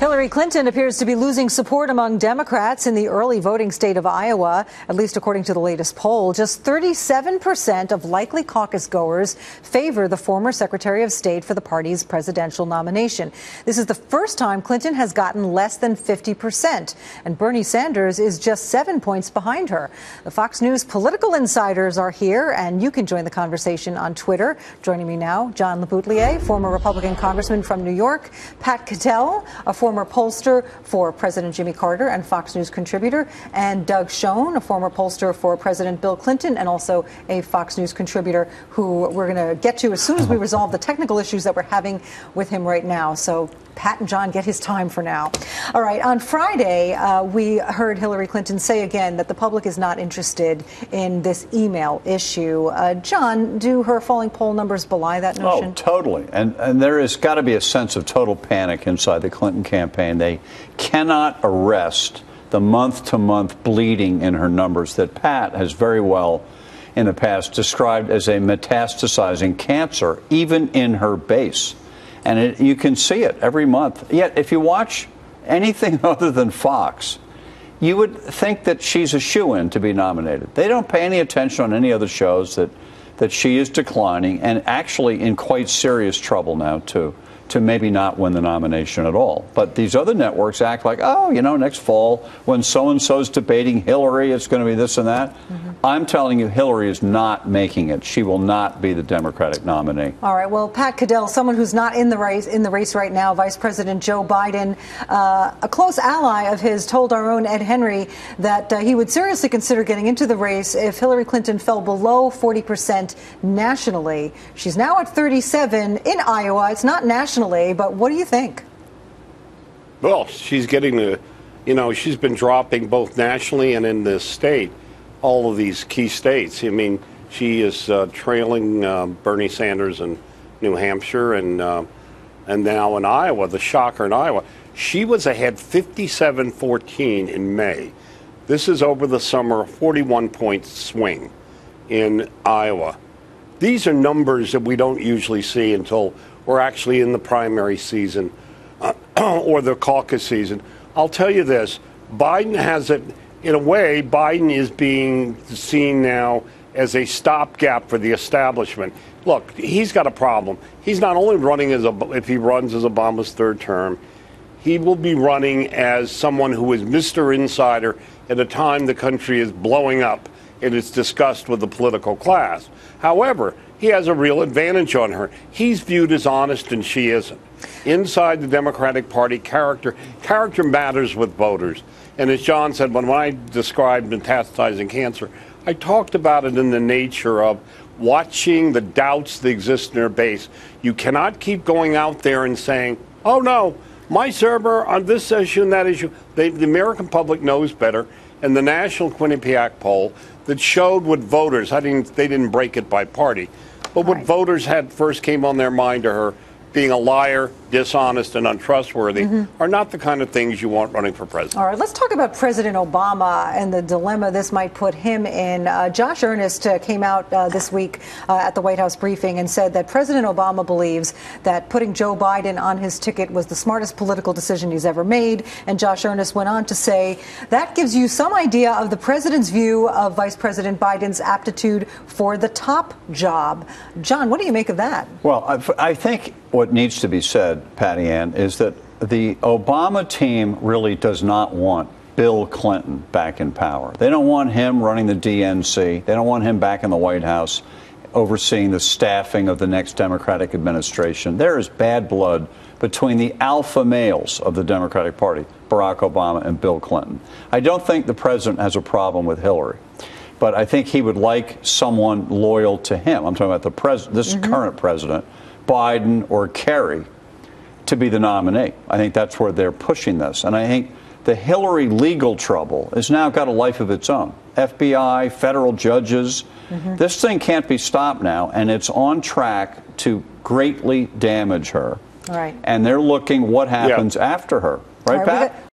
Hillary Clinton appears to be losing support among Democrats in the early voting state of Iowa, at least according to the latest poll. Just 37% of likely caucus goers favor the former Secretary of State for the party's presidential nomination. This is the first time Clinton has gotten less than 50%, and Bernie Sanders is just 7 points behind her. The Fox News political insiders are here, and you can join the conversation on Twitter. Joining me now, John Leboutiller, former Republican congressman from New York, Pat Caddell, a former pollster for President Jimmy Carter and Fox News contributor, and Doug Schoen, a former pollster for President Bill Clinton and also a Fox News contributor who we're going to get to as soon as we resolve the technical issues that we're having with him right now. So Pat and John get his time for now. All right. On Friday, we heard Hillary Clinton say again that the public is not interested in this email issue. John, do her falling poll numbers belie that notion? Oh, totally. And there has got to be a sense of total panic inside the Clinton campaign. They cannot arrest the month-to-month bleeding in her numbers that Pat has very well in the past described as a metastasizing cancer, even in her base. And you can see it every month. Yet, if you watch anything other than Fox, you would think that she's a shoo-in to be nominated. They don't pay any attention on any other shows that she is declining and actually in quite serious trouble now, too, to maybe not win the nomination at all. But these other networks act like, oh, you know, next fall when so-and-so's debating Hillary, it's going to be this and that. I'm telling you, Hillary is not making it. She will not be the Democratic nominee. All right. Well, Pat Caddell, someone who's not in the race right now, Vice President Joe Biden, a close ally of his, told our own Ed Henry that he would seriously consider getting into the race if Hillary Clinton fell below 40% nationally. She's now at 37 in Iowa. It's not nationally, but what do you think? Well, she's getting the, she's been dropping both nationally and in the state, all of these key states. I mean, she is trailing Bernie Sanders in New Hampshire and now in Iowa, the shocker in Iowa. She was ahead 57-14 in May. This is over the summer, a 41-point swing in Iowa. These are numbers that we don't usually see until we're actually in the primary season or the caucus season. I'll tell you this, Biden has it, in a way, Biden is being seen now as a stopgap for the establishment. Look, he's got a problem. He's not only running if he runs as Obama's third term, he will be running as someone who is Mr. Insider at a time the country is blowing up in its disgust with the political class. However, he has a real advantage on her. He's viewed as honest and she isn't. Inside the Democratic Party, character matters with voters. And as John said, when I described metastasizing cancer, I talked about it in the nature of watching the doubts that exist in their base. You cannot keep going out there and saying, oh no, my server on this issue and that issue. The American public knows better. And the National Quinnipiac poll that showed what voters, they didn't break it by party, but what voters had first came on their mind to her, being a liar, dishonest, and untrustworthy, are not the kind of things you want running for president. All right, let's talk about President Obama and the dilemma this might put him in. Josh Earnest came out this week at the White House briefing and said that President Obama believes that putting Joe Biden on his ticket was the smartest political decision he's ever made. And Josh Earnest went on to say that gives you some idea of the president's view of Vice President Biden's aptitude for the top job. John, what do you make of that? Well, I think what needs to be said, Patty Ann, is that the Obama team really does not want Bill Clinton back in power. They don't want him running the DNC. They don't want him back in the White House overseeing the staffing of the next Democratic administration. There is bad blood between the alpha males of the Democratic Party, Barack Obama and Bill Clinton. I don't think the president has a problem with Hillary, but I think he would like someone loyal to him. I'm talking about the president, this current president, Biden or Kerry, to be the nominee. I think that's where they're pushing this. And I think the Hillary legal trouble has now got a life of its own. FBI, federal judges. This thing can't be stopped now, and it's on track to greatly damage her. All right. And they're looking what happens after her. Right, Pat?